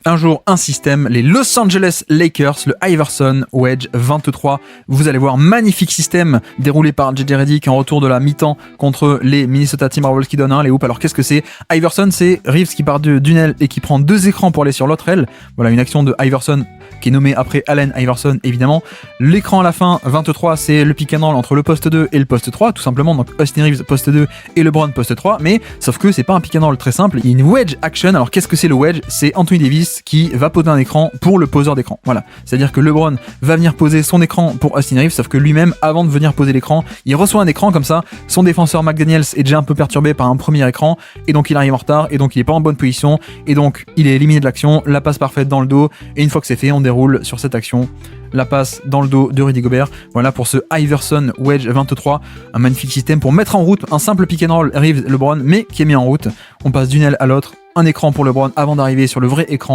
Un jour, un système, les Los Angeles Lakers, le Iverson Wedge 23. Vous allez voir, magnifique système déroulé par JJ Redick en retour de la mi-temps contre les Minnesota Timberwolves qui donnent un les hoops. Alors qu'est-ce que c'est? Iverson, c'est Reeves qui part d'une aile et qui prend 2 écrans pour aller sur l'autre aile. Voilà une action de Iverson qui est nommée après Allen Iverson évidemment. L'écran à la fin, 23, c'est le pick and roll entre le poste 2 et le poste 3, tout simplement. Donc Austin Reeves poste 2 et LeBron poste 3, mais sauf que c'est pas un pick and roll très simple, il y a une wedge action. Alors qu'est-ce que c'est le wedge? C'est Anthony Davis qui va poser un écran pour le poseur d'écran. Voilà, c'est-à-dire que LeBron va venir poser son écran pour Austin Reeves, sauf que lui-même, avant de venir poser l'écran, il reçoit un écran comme ça. Son défenseur McDaniels est déjà un peu perturbé par un premier écran, et donc il arrive en retard, et donc il est pas en bonne position, et donc il est éliminé de l'action. La passe parfaite dans le dos, et une fois que c'est fait, on déroule sur cette action. La passe dans le dos de Rudy Gobert. Voilà pour ce Iverson Wedge 23, un magnifique système pour mettre en route un simple pick and roll Reeves-LeBron, mais qui est mis en route. On passe d'une aile à l'autre, un écran pour LeBron avant d'arriver sur le vrai écran.